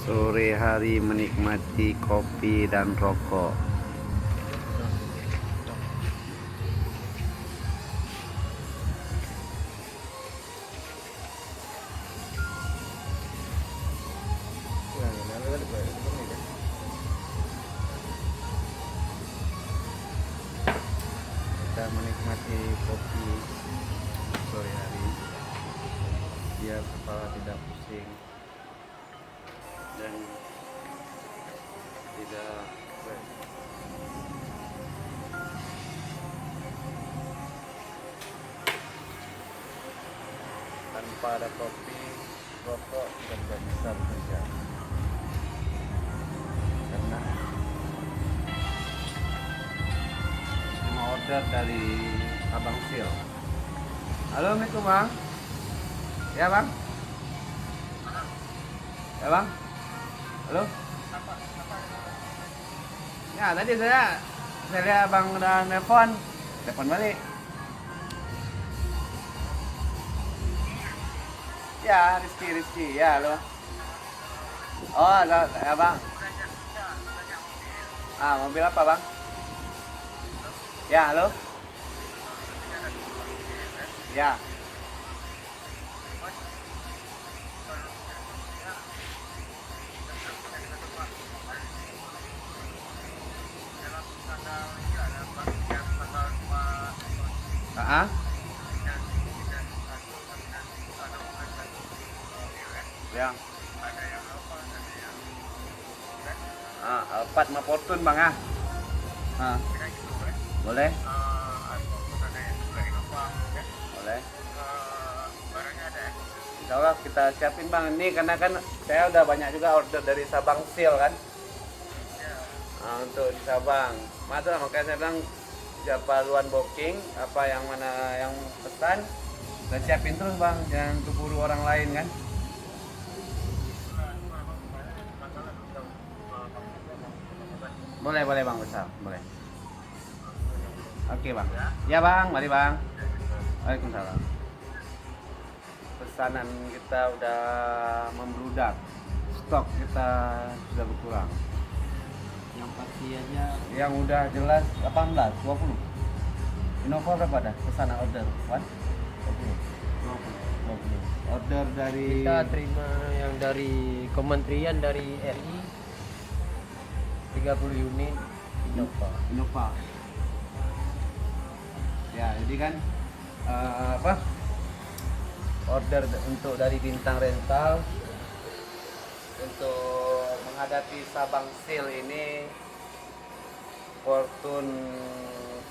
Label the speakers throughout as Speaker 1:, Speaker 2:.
Speaker 1: Sore hari menikmati kopi dan rokok. Kita menikmati kopi sore hari biar kepala tidak pusing dan tidak stres. Tanpa ada kopi, rokok tidak bisa bekerja karena cuma order dari Abang Sil. Halo, Assalamualaikum Bang. Ya Bang? Ya Bang? Halo? Ya tadi saya lihat Abang udah telepon balik. Ya Rizky, ya halo. Oh ya Bang. Mobil apa Bang? Ya halo. Ya. Ya. Alphard sama Fortune Bang ah. Boleh? Boleh. Insya Allah kita siapin Bang ini karena kan saya udah banyak juga order dari Sabang Sil kan. Untuk di Sabang. Makanya saya bilang siapa luan booking apa yang mana yang pesan kita siapin terus Bang, jangan keburu orang lain kan. Boleh Bang, besar, boleh. Oke Bang. Ya Bang, mari Bang. Waalaikumsalam. Pesanan kita udah membludak, stok kita sudah berkurang.
Speaker 2: Yang pasti aja
Speaker 1: Yang udah jelas 18, 20. Innova berapa dah pesanan order? 1? 20. Order dari
Speaker 2: kita terima yang dari kementerian dari RI 30 unit
Speaker 1: Innova. Ya, jadi kan order untuk dari Bintang Rental untuk menghadapi Sabang Sil ini Fortune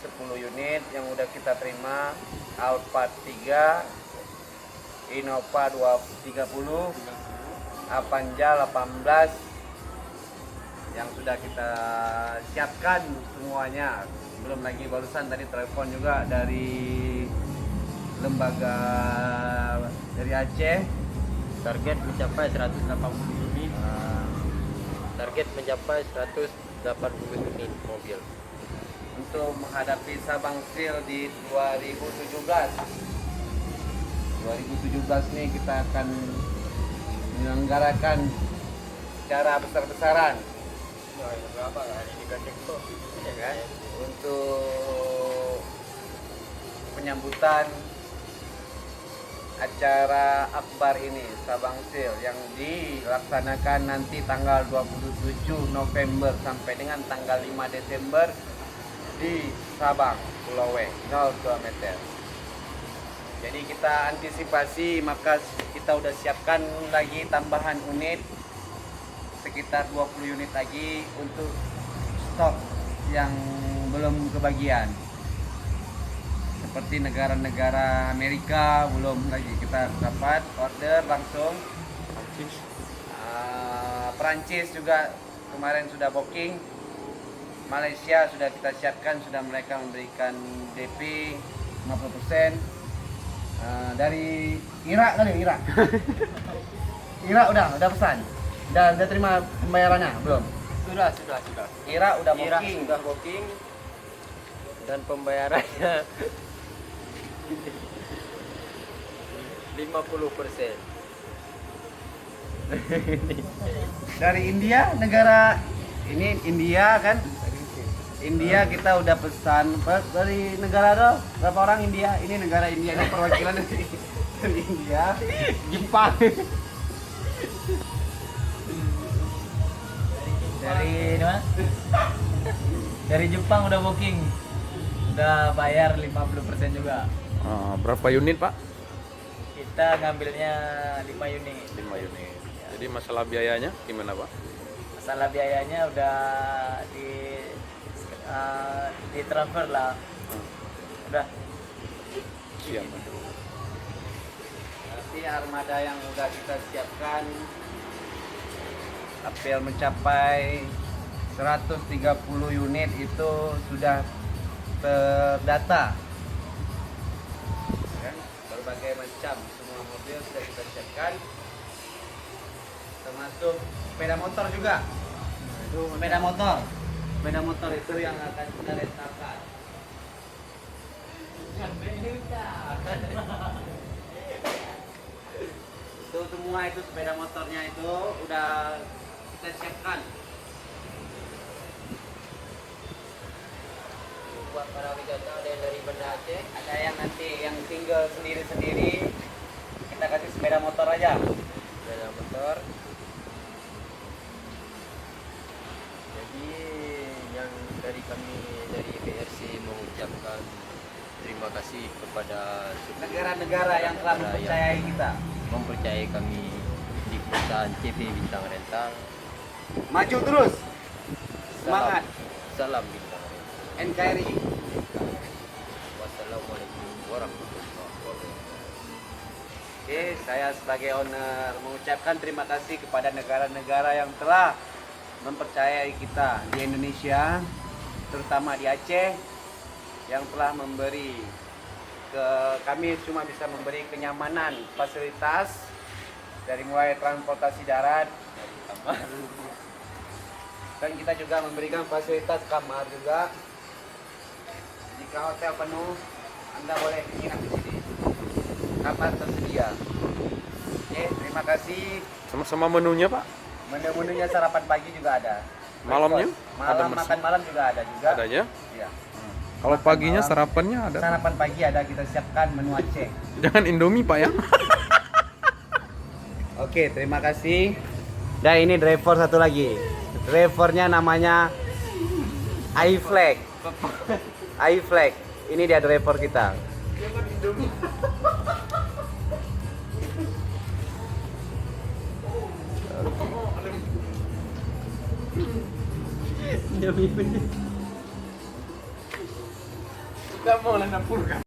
Speaker 1: 10 unit yang udah kita terima, Alphard 3, Innova 230, Avanza 18 yang sudah kita siapkan semuanya. Belum lagi barusan tadi telepon juga dari lembaga dari Aceh,
Speaker 2: target mencapai 180 unit target mencapai 180 unit mobil
Speaker 1: untuk menghadapi Sabang Sil di 2017 nih kita akan menyelenggarakan secara besar-besaran ya kan, untuk penyambutan acara akbar ini Sabang Sil yang dilaksanakan nanti tanggal 27 November sampai dengan tanggal 5 Desember di Sabang, Pulau W, 02 meter. Jadi kita antisipasi, maka kita udah siapkan lagi tambahan unit sekitar 20 unit lagi untuk stok yang belum kebagian. Seperti negara-negara Amerika belum lagi kita dapat order langsung. Perancis juga kemarin sudah booking. Malaysia sudah kita siapkan, sudah mereka memberikan DP 50%. Dari Irak Irak udah pesan. Udah terima pembayarannya belum?
Speaker 2: sudah
Speaker 1: Irak udah booking.
Speaker 2: sudah booking dan pembayarannya 50%.
Speaker 1: Dari India, negara ini India kan? India kita udah pesan dari negara ada berapa orang India? Ini negara India, ini perwakilan dari India, Jepang.
Speaker 3: Dari ini Mas. Dari Jepang udah booking. Udah bayar 50% juga.
Speaker 4: Berapa unit Pak?
Speaker 3: Kita ngambilnya 5 unit.
Speaker 4: 5 unit. Jadi masalah biayanya gimana Pak?
Speaker 3: Masalah biayanya udah di transfer lah. Udah.
Speaker 4: Siap.
Speaker 1: Nanti armada yang udah kita siapkan apel mencapai 130 unit itu sudah terdata. Kan? Berbagai macam semua mobil sudah kita siapkan, termasuk sepeda motor juga. Sepeda motor itu yang akan kita rentalkan. Itu semua itu sepeda motornya itu udah kita siapkan. Buat para wisata ada yang dari Banda Aceh, ada yang nanti yang single sendiri-sendiri, kita kasih sepeda motor aja. Sepeda motor.
Speaker 2: Jadi yang dari kami dari BRC mengucapkan terima kasih kepada seluruh
Speaker 1: Negara-negara yang telah
Speaker 2: negara
Speaker 1: mempercayai kita.
Speaker 2: mempercayai kami di perusahaan CV Bintang Rental.
Speaker 1: Maju terus. Semangat.
Speaker 2: Salam Bintang Rental.
Speaker 1: NKRI.
Speaker 2: Wassalamualaikum warahmatullahi wabarakatuh.
Speaker 1: Oke, saya sebagai owner mengucapkan terima kasih kepada negara-negara yang telah mempercayai kita di Indonesia, terutama di Aceh, yang telah memberi kami cuma bisa memberi kenyamanan fasilitas dari mulai transportasi darat, dari kamar, dan kita juga memberikan fasilitas kamar juga. Jika hotel penuh, Anda boleh menginap di sini. Kamar tersedia. Oke, terima kasih.
Speaker 4: Sama-sama menunya Pak?
Speaker 1: Menu-menunya sarapan pagi juga ada.
Speaker 4: Malamnya?
Speaker 1: Breakfast.
Speaker 4: Ada
Speaker 1: Malam
Speaker 4: mas-
Speaker 1: makan malam juga ada juga.
Speaker 4: Ada aja?
Speaker 1: Iya.
Speaker 4: Kalau
Speaker 1: Makan
Speaker 4: paginya
Speaker 1: malam.
Speaker 4: sarapannya ada?
Speaker 1: Sarapan pagi ada, kita siapkan menu Aceh.
Speaker 4: Jangan Indomie Pak ya?
Speaker 1: Oke, terima kasih. Dan ini driver satu lagi. Drivernya namanya iFlag. iFlag. Ini dia driver kita.
Speaker 3: Sudah mau lah